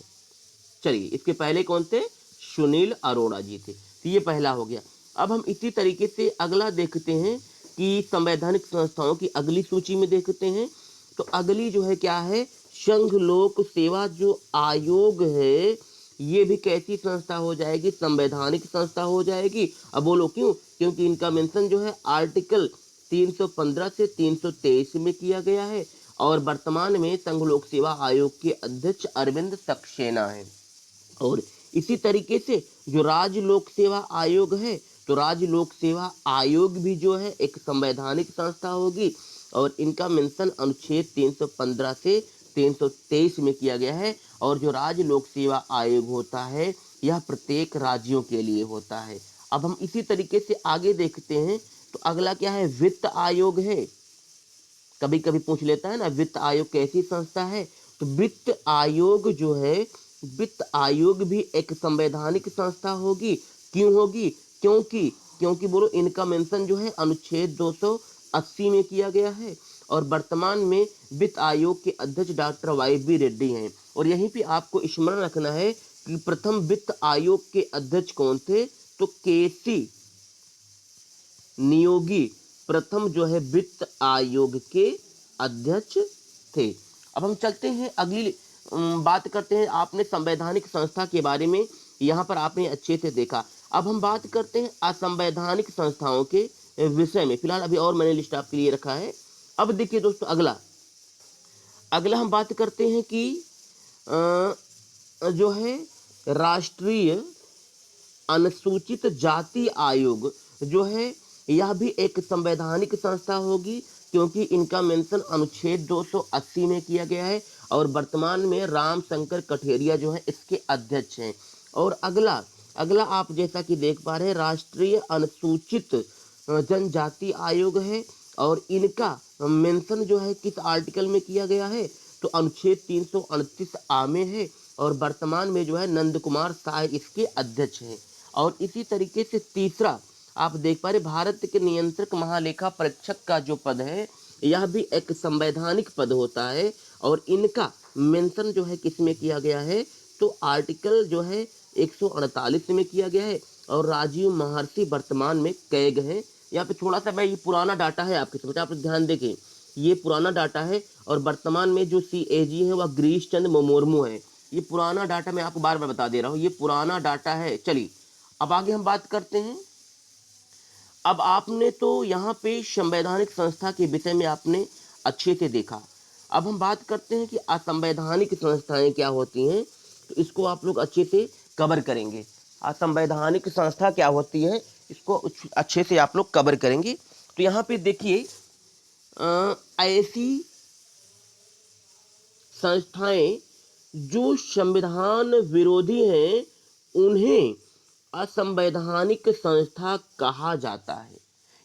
चलिए, इसके पहले कौन थे, सुनील अरोड़ा जी थे। तो ये पहला हो गया। अब हम इसी तरीके से अगला देखते हैं कि संवैधानिक संस्थाओं की अगली सूची में देखते हैं। तो अगली जो है क्या है, संघ लोक सेवा जो आयोग है, ये भी कैसी संस्था हो जाएगी, संवैधानिक संस्था हो जाएगी। अब बोलो क्यों, क्योंकि इनका मेंशन जो है आर्टिकल 315 से 323 में किया गया है, और वर्तमान में संघ लोक सेवा आयोग के अध्यक्ष अरविंद सक्सेना है। और इसी तरीके से जो राज्य लोक सेवा आयोग है, तो राज्य लोक सेवा आयोग भी जो है एक संवैधानिक संस्था होगी, और इनका मेंशन अनुच्छेद 315 से 323 में किया गया है। और जो राज्य लोक सेवा आयोग होता है, यह प्रत्येक राज्यों के लिए होता है। अब हम इसी तरीके से आगे देखते हैं, तो अगला क्या है, वित्त आयोग है। कभी कभी पूछ लेता है ना, वित्त आयोग कैसी संस्था है, तो वित्त आयोग जो है, वित्त आयोग भी एक संवैधानिक संस्था होगी। क्यों होगी, क्योंकि बोलो, इनका मेंशन जो है अनुच्छेद 280 में किया गया है, और वर्तमान में वित्त आयोग के अध्यक्ष डॉक्टर वाई बी रेड्डी हैं। और यहीं पे आपको स्मरण रखना है कि प्रथम वित्त आयोग के अध्यक्ष कौन थे, तो केसी नियोगी प्रथम जो है वित्त आयोग के अध्यक्ष थे। अब हम चलते हैं अगली बात करते हैं। आपने संवैधानिक संस्था के बारे में यहाँ पर आपने अच्छे से देखा। अब हम बात करते हैं असंवैधानिक संस्थाओं के विषय में। फिलहाल अभी और मैंने लिस्ट आपके लिए रखा है। अब देखिए दोस्तों, अगला हम बात करते हैं कि जो है राष्ट्रीय अनुसूचित जाति आयोग जो है, यह भी एक संवैधानिक संस्था होगी, क्योंकि इनका मेंशन अनुच्छेद 280 में किया गया है और वर्तमान में राम शंकर कठेरिया जो है इसके अध्यक्ष हैं। और अगला आप जैसा कि देख पा रहे हैं, राष्ट्रीय अनुसूचित जनजाति आयोग है और इनका मेंशन जो है किस आर्टिकल में किया गया है, तो अनुच्छेद 338 आ में है और वर्तमान में जो है नंद कुमार साय इसके अध्यक्ष हैं। और इसी तरीके से तीसरा आप देख पा रहे, भारत के नियंत्रक महालेखा परीक्षक का जो पद है, यह भी एक संवैधानिक पद होता है और इनका मेंशन जो है किस में किया गया है, तो आर्टिकल जो है 148 में किया गया है और राजीव महर्षि वर्तमान में कैग हैं। यहाँ पे थोड़ा सा भाई ये पुराना डाटा है आपके समझ, आप ध्यान देखें, ये पुराना डाटा है और वर्तमान में जो CAG है वह गिरीश चंद्र मुर्मू है। ये पुराना डाटा मैं आपको बार बार बता दे रहा हूँ, ये पुराना डाटा है। चलिए अब आगे हम बात करते हैं। अब आपने तो यहाँ पे संवैधानिक संस्था के विषय में आपने अच्छे से देखा। अब हम बात करते हैं कि असंवैधानिक संस्थाएं क्या होती हैं, तो इसको आप लोग अच्छे से कवर करेंगे। असंवैधानिक संस्था क्या होती है, इसको अच्छे से आप लोग कवर करेंगे। तो यहाँ पे देखिए, ऐसी संस्थाएं जो संविधान विरोधी हैं उन्हें असंवैधानिक संस्था कहा जाता है।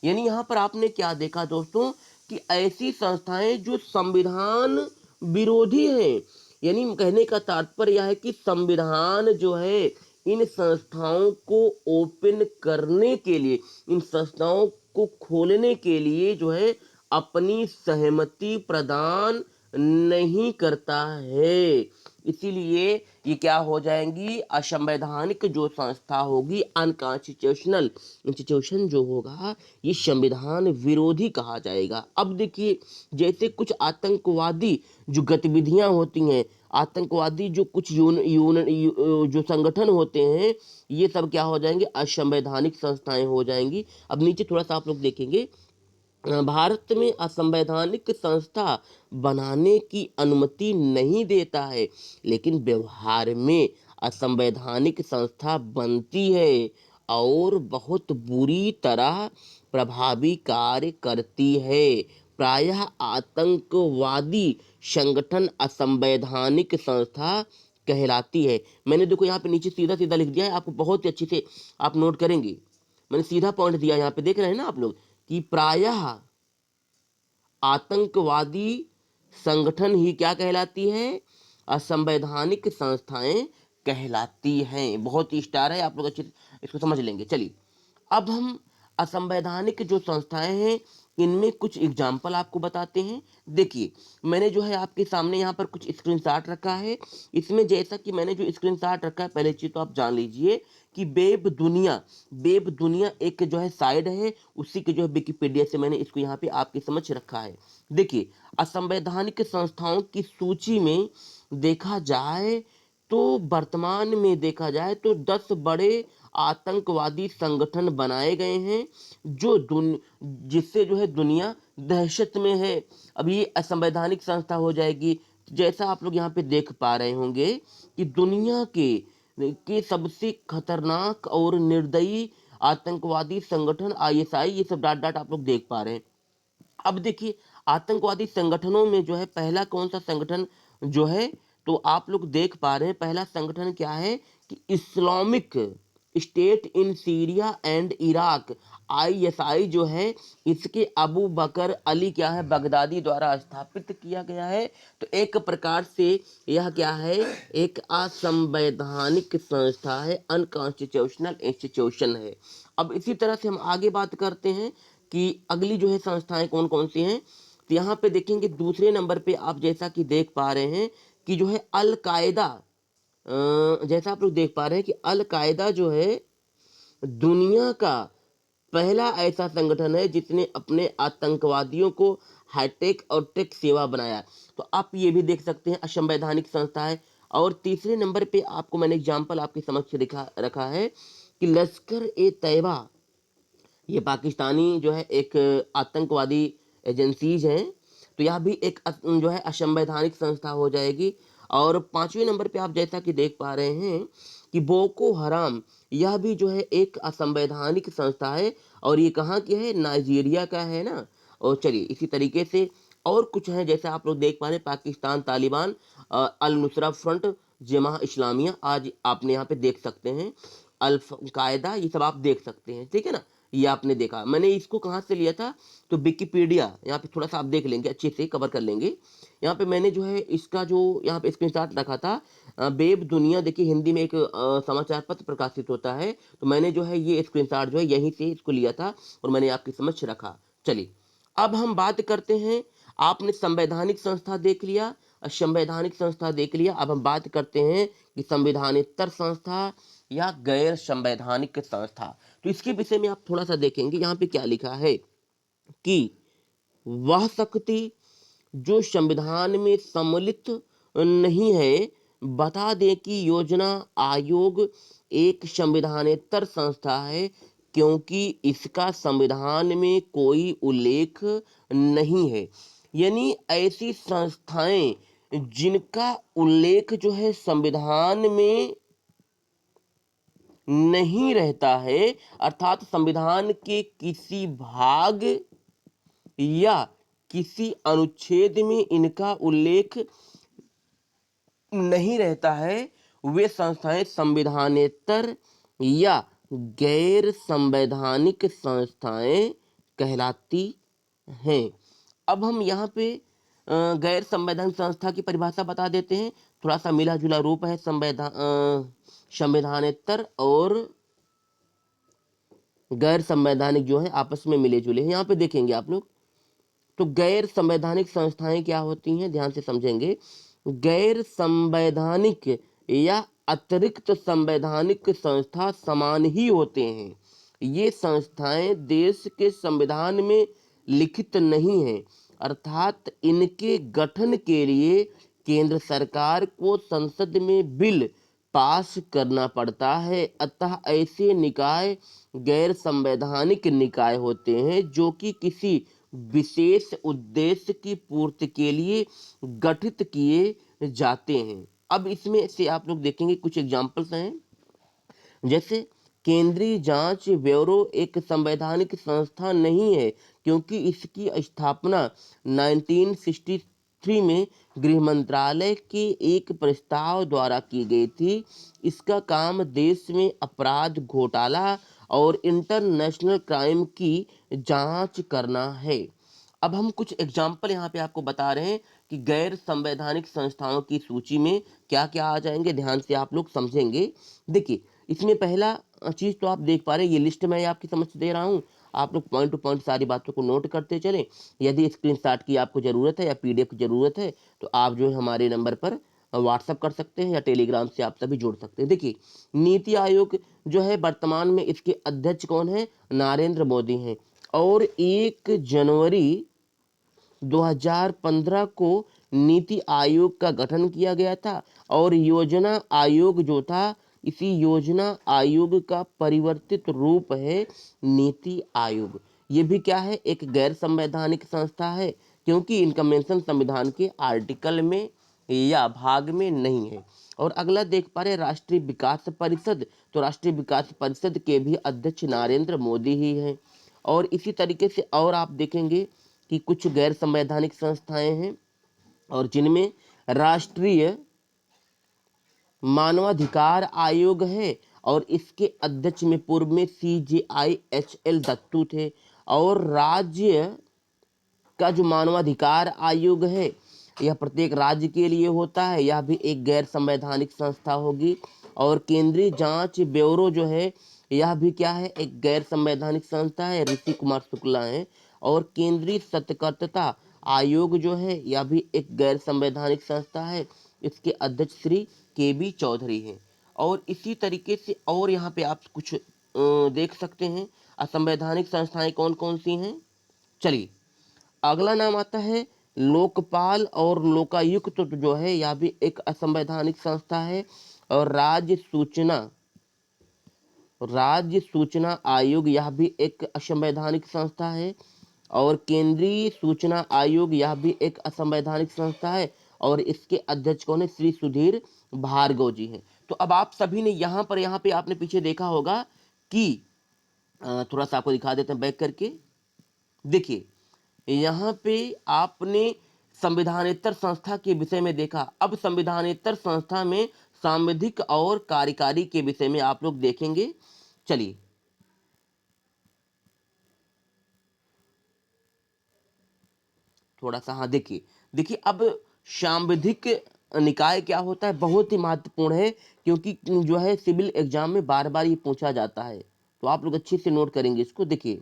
यानी यहाँ पर आपने क्या देखा दोस्तों, कि ऐसी संस्थाएं जो संविधान विरोधी हैं, यानी कहने का तात्पर्य यह है कि संविधान जो है इन संस्थाओं को ओपन करने के लिए, इन संस्थाओं को खोलने के लिए जो है अपनी सहमति प्रदान नहीं करता है। इसीलिए ये क्या हो जाएंगी, असंवैधानिक जो संस्था होगी, अनकॉन्स्टिट्यूशनल इंस्टीट्यूशन जो होगा, ये संविधान विरोधी कहा जाएगा। अब देखिए, जैसे कुछ आतंकवादी जो गतिविधियां होती हैं, आतंकवादी जो कुछ जो संगठन होते हैं, ये सब क्या हो जाएंगे, असंवैधानिक संस्थाएं हो जाएंगी। अब नीचे थोड़ा सा आप लोग देखेंगे, भारत में असंवैधानिक संस्था बनाने की अनुमति नहीं देता है, लेकिन व्यवहार में असंवैधानिक संस्था बनती है और बहुत बुरी तरह प्रभावी कार्य करती है। प्रायः आतंकवादी संगठन असंवैधानिक संस्था कहलाती है। मैंने देखो यहाँ पे नीचे सीधा सीधा लिख दिया है, आपको बहुत ही अच्छे से आप नोट करेंगे। मैंने सीधा पॉइंट दिया, यहाँ पे देख रहे हैं ना आप लोग, कि प्रायः आतंकवादी संगठन ही क्या कहलाती है, असंवैधानिक संस्थाएं कहलाती हैं। बहुत ही स्टार है, आप लोग अच्छे इसको समझ लेंगे। चलिए अब हम असंवैधानिक जो संस्थाएं हैं इनमें कुछ एग्जाम्पल आपको बताते हैं। देखिए, मैंने जो है आपके सामने यहाँ पर कुछ स्क्रीनशॉट रखा है। इसमें जैसा कि मैंने जो स्क्रीनशॉट रखा है, पहले चीज तो आप जान लीजिए कि वेब दुनिया एक जो है साइड है, उसी के जो है विकिपीडिया से मैंने इसको यहाँ पे आपके समझ रखा है। देखिए, असंवैधानिक संस्थाओं की सूची में देखा जाए तो वर्तमान में देखा जाए तो 10 बड़े आतंकवादी संगठन बनाए गए हैं जो जिससे जो है दुनिया दहशत में है। अब ये असंवैधानिक संस्था हो जाएगी। जैसा आप लोग यहाँ पे देख पा रहे होंगे कि दुनिया के सबसे खतरनाक और निर्दयी आतंकवादी संगठन ISI, ये सब डाट डाट आप लोग देख पा रहे हैं। अब देखिए, आतंकवादी संगठनों में जो है पहला कौन सा संगठन जो है, तो आप लोग देख पा रहे हैं पहला संगठन क्या है कि Islamic state in Syria and Iraq, ISI जो है, इसके अबू बकर अली क्या है, बगदादी द्वारा स्थापित किया गया है। तो एक प्रकार से यह क्या है, एक असंवैधानिक संस्था है, अनकॉन्स्टिट्यूशनल इंस्टीट्यूशन है। अब इसी तरह से हम आगे बात करते हैं कि अगली जो है संस्थाएं कौन कौन सी हैं। तो यहाँ पे देखेंगे दूसरे नंबर पे आप जैसा कि देख पा रहे हैं कि जो है अल कायदा, जैसा आप लोग देख पा रहे हैं कि अल कायदा जो है दुनिया का पहला ऐसा संगठन है जिसने अपने आतंकवादियों को हाईटेक और टेक सेवा बनाया। तो आप ये भी देख सकते हैं असंवैधानिक संस्था है। और तीसरे नंबर पे आपको मैंने एग्जाम्पल आपके समक्ष रखा है कि लश्कर ए तैयबा, ये पाकिस्तानी जो है एक आतंकवादी एजेंसीज हैं। तो यह भी एक जो है असंवैधानिक संस्था हो जाएगी। और पांचवें नंबर पे आप जैसा कि देख पा रहे हैं कि बोको हराम, यह भी जो है एक असंवैधानिक संस्था है। और ये कहाँ की है? नाइजीरिया का है ना। और चलिए इसी तरीके से और कुछ है जैसे आप लोग देख पा रहे हैं पाकिस्तान तालिबान, अल नुसरा फ्रंट, जमाह इस्लामिया, आज आपने यहाँ पे देख सकते हैं अल कायदा, ये सब आप देख सकते हैं, ठीक है ना। ये आपने देखा, मैंने इसको कहाँ से लिया था? तो विकिपीडिया, यहाँ पे थोड़ा सा आप देख लेंगे, अच्छे से कवर कर लेंगे। यहाँ पे मैंने जो है इसका जो यहाँ पे स्क्रीनशॉट रखा था, वेब दुनिया, देखिए हिंदी में एक समाचार पत्र प्रकाशित होता है, तो मैंने जो है ये स्क्रीनशॉट जो है यहीं से इसको लिया था और मैंने आपके समक्ष रखा। चलिए अब हम बात करते हैं, आपने संवैधानिक संस्था देख लिया, संवैधानिक संस्था देख लिया, अब हम बात करते हैं कि संविधानेतर संस्था या गैर संवैधानिक संस्था। तो इसके विषय में आप थोड़ा सा देखेंगे, यहाँ पे क्या लिखा है कि वह शक्ति जो संविधान में सम्मिलित नहीं है, बता दें कि योजना आयोग एक संविधानेतर संस्था है क्योंकि इसका संविधान में कोई उल्लेख नहीं है। यानी ऐसी संस्थाएं जिनका उल्लेख जो है संविधान में नहीं रहता है, अर्थात संविधान के किसी भाग या किसी अनुच्छेद में इनका उल्लेख नहीं रहता है, वे संस्थाएं संविधानेतर या गैर संवैधानिक संस्थाएं कहलाती हैं। अब हम यहाँ पे गैर संवैधानिक संस्था की परिभाषा बता देते हैं, थोड़ा सा मिला जुला रूप है संवैधानेतर और गैर संवैधानिक जो है आपस में मिले जुले हैं। यहाँ पे देखेंगे आप लोग, तो गैर संवैधानिक संस्थाएं क्या होती हैं, ध्यान से समझेंगे। गैर संवैधानिक या अतिरिक्त संवैधानिक संस्था समान ही होते हैं। ये संस्थाएं देश के संविधान में लिखित नहीं हैं, अर्थात इनके गठन के लिए केंद्र सरकार को संसद में बिल पास करना पड़ता है। अतः ऐसे निकाय गैर संवैधानिक निकाय होते हैं जो कि किसी विशेष उद्देश्य की पूर्ति के लिए गठित किए जाते हैं। अब इसमें से आप लोग देखेंगे कुछ एग्जाम्पल्स हैं, जैसे केंद्रीय जांच ब्यूरो एक संवैधानिक संस्था नहीं है क्योंकि इसकी स्थापना 1963 में गृह मंत्रालय के एक प्रस्ताव द्वारा की गई थी। इसका काम देश में अपराध, घोटाला और इंटरनेशनल क्राइम की जांच करना है। अब हम कुछ एग्जाम्पल यहाँ पे आपको बता रहे हैं कि गैर संवैधानिक संस्थाओं की सूची में क्या क्या आ जाएंगे, ध्यान से आप लोग समझेंगे। देखिए इसमें पहला चीज तो आप देख पा रहे हैं, ये लिस्ट मैं आपकी समझ दे रहा हूँ, आप लोग पॉइंट टू पॉइंट सारी बातों को नोट करते चलें। यदि स्क्रीनशॉट की आपको ज़रूरत है या पीडीएफ की ज़रूरत है तो आप जो है हमारे नंबर पर व्हाट्सअप कर सकते हैं या टेलीग्राम से आप सभी जुड़ सकते हैं। देखिए नीति आयोग जो है वर्तमान में इसके अध्यक्ष कौन है? नरेंद्र मोदी हैं। और 1 जनवरी 2015 को नीति आयोग का गठन किया गया था और योजना आयोग जो था, इसी योजना आयोग का परिवर्तित रूप है नीति आयोग। ये भी क्या है? एक गैर संवैधानिक संस्था है क्योंकि इनका मेंशन संविधान के आर्टिकल में या भाग में नहीं है। और अगला देख पा रहे राष्ट्रीय विकास परिषद, तो राष्ट्रीय विकास परिषद के भी अध्यक्ष नरेंद्र मोदी ही हैं। और इसी तरीके से और आप देखेंगे कि कुछ गैर संवैधानिक संस्थाएं हैं और जिनमें राष्ट्रीय मानवाधिकार आयोग है और इसके अध्यक्ष में पूर्व में CJIHL दत्तू थे। और राज्य का जो मानवाधिकार आयोग है यह प्रत्येक राज्य के लिए होता है, यह भी एक गैर संवैधानिक संस्था होगी। और केंद्रीय जांच ब्यूरो जो है यह भी क्या है? एक गैर संवैधानिक संस्था है, ऋषि कुमार शुक्ला है। और केंद्रीय सतर्कता आयोग जो है यह भी एक गैर संवैधानिक संस्था है। इसके अध्यक्ष श्री के बी चौधरी हैं। और इसी तरीके से और यहाँ पे आप कुछ देख सकते हैं असंवैधानिक संस्थाएं कौन कौन सी हैं। चलिए अगला नाम आता है लोकपाल और लोकायुक्त, तो जो है यह भी एक असंवैधानिक संस्था है। और राज्य सूचना आयोग यह भी एक असंवैधानिक संस्था है। और केंद्रीय सूचना आयोग यह भी एक असंवैधानिक संस्था है। और इसके अध्यक्ष कौन है, श्री सुधीर भार्गव जी हैं। तो अब आप सभी ने यहाँ पे आपने पीछे देखा होगा कि थोड़ा सा आपको दिखा देते हैं बैक करके। देखिए यहाँ पे आपने संविधानेतर संस्था के विषय में देखा। अब संविधानेतर संस्था में सांविधिक और कार्यकारी के विषय में आप लोग देखेंगे। चलिए थोड़ा सा, हाँ देखिए अब सांविधिक निकाय क्या होता है, बहुत ही महत्वपूर्ण है, क्योंकि जो है सिविल एग्जाम में बार बार ये पूछा जाता है। तो आप लोग अच्छे से नोट करेंगे इसको। देखिए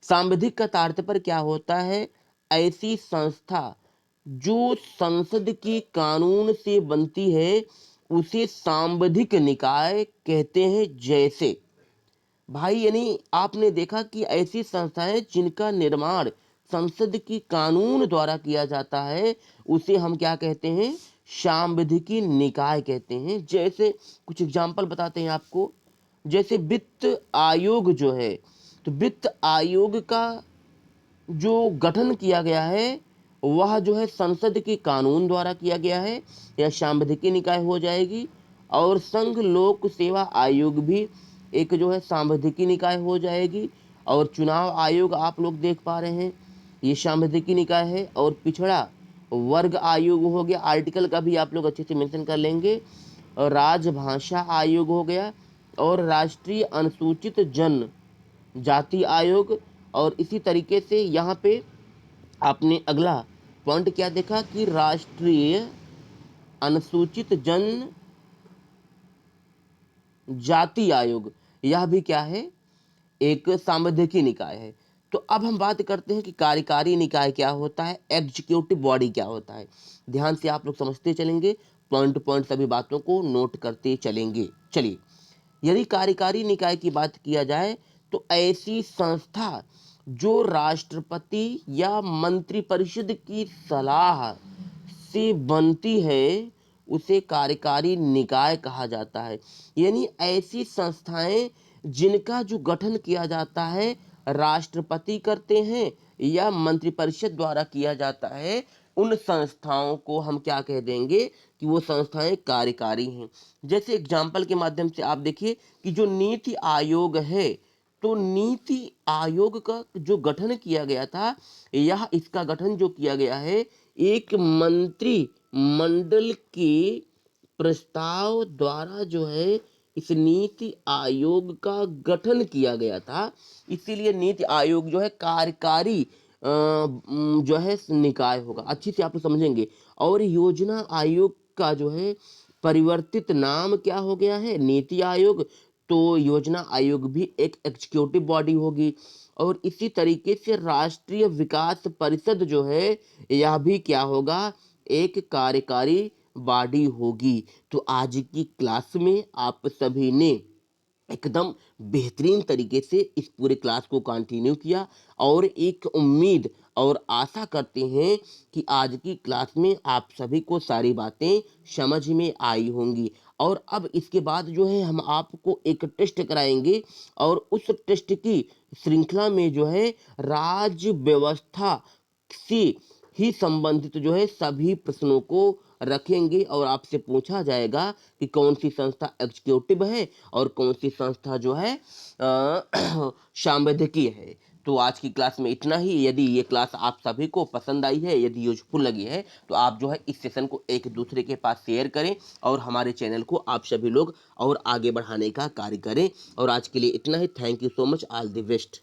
सांविधिक का तात्पर्य क्या होता है, ऐसी संस्था जो संसद के कानून से बनती है उसे सांविधिक निकाय कहते हैं। जैसे भाई यानी आपने देखा कि ऐसी संस्थाएं जिनका निर्माण संसद की कानून द्वारा किया जाता है उसे हम क्या कहते हैं, सांविधिकी निकाय कहते हैं। जैसे कुछ एग्जांपल बताते हैं आपको। जैसे वित्त आयोग जो है, तो वित्त आयोग का जो गठन किया गया है वह जो है संसद के कानून द्वारा किया गया है, यह सांविधिकी निकाय हो जाएगी। और संघ लोक सेवा आयोग भी एक जो है सांविधिकी निकाय हो जाएगी। और चुनाव आयोग आप लोग देख पा रहे हैं, ये सांविधिकी निकाय है। और पिछड़ा वर्ग आयोग हो गया, आर्टिकल का भी आप लोग अच्छे से मेंशन कर लेंगे। और राजभाषा आयोग हो गया। और राष्ट्रीय अनुसूचित जन जाति आयोग। और इसी तरीके से यहाँ पे आपने अगला पॉइंट क्या देखा कि राष्ट्रीय अनुसूचित जन जाति आयोग, यह भी क्या है, एक सांविधिकी निकाय है। तो अब हम बात करते हैं कि कार्यकारी निकाय क्या होता है, एग्जीक्यूटिव बॉडी क्या होता है। ध्यान से आप लोग समझते चलेंगे, पॉइंट टू पॉइंट सभी बातों को नोट करते चलेंगे। चलिए यदि कार्यकारी निकाय की बात किया जाए तो ऐसी संस्था जो राष्ट्रपति या मंत्रिपरिषद की सलाह से बनती है उसे कार्यकारी निकाय कहा जाता है। यानी ऐसी संस्थाएं जिनका जो गठन किया जाता है राष्ट्रपति करते हैं या मंत्रिपरिषद द्वारा किया जाता है, उन संस्थाओं को हम क्या कह देंगे कि वो संस्थाएं कार्यकारी हैं। जैसे एग्जाम्पल के माध्यम से आप देखिए कि जो नीति आयोग है, तो नीति आयोग का जो गठन किया गया था, यह इसका गठन जो किया गया है एक मंत्री मंडल के प्रस्ताव द्वारा जो है इस नीति आयोग का गठन किया गया था। इसीलिए नीति आयोग जो है कार्यकारी जो है निकाय होगा। अच्छी से आप लोग समझेंगे। और योजना आयोग का जो है परिवर्तित नाम क्या हो गया है, नीति आयोग। तो योजना आयोग भी एक एग्जीक्यूटिव बॉडी होगी। और इसी तरीके से राष्ट्रीय विकास परिषद जो है यह भी क्या होगा, एक कार्यकारी बॉडी होगी। तो आज की क्लास में आप सभी ने एकदम बेहतरीन तरीके से इस पूरे क्लास को कंटिन्यू किया। और एक उम्मीद और आशा करते हैं कि आज की क्लास में आप सभी को सारी बातें समझ में आई होंगी। और अब इसके बाद जो है हम आपको एक टेस्ट कराएंगे। और उस टेस्ट की श्रृंखला में जो है राज्य व्यवस्था से ही संबंधित जो है सभी प्रश्नों को रखेंगे। और आपसे पूछा जाएगा कि कौन सी संस्था एग्जीक्यूटिव है और कौन सी संस्था जो है सांविधिकी है। तो आज की क्लास में इतना ही। यदि ये क्लास आप सभी को पसंद आई है, यदि यूजफुल लगी है, तो आप जो है इस सेशन को एक दूसरे के पास शेयर करें और हमारे चैनल को आप सभी लोग और आगे बढ़ाने का कार्य करें। और आज के लिए इतना ही। Thank you so much. All the best.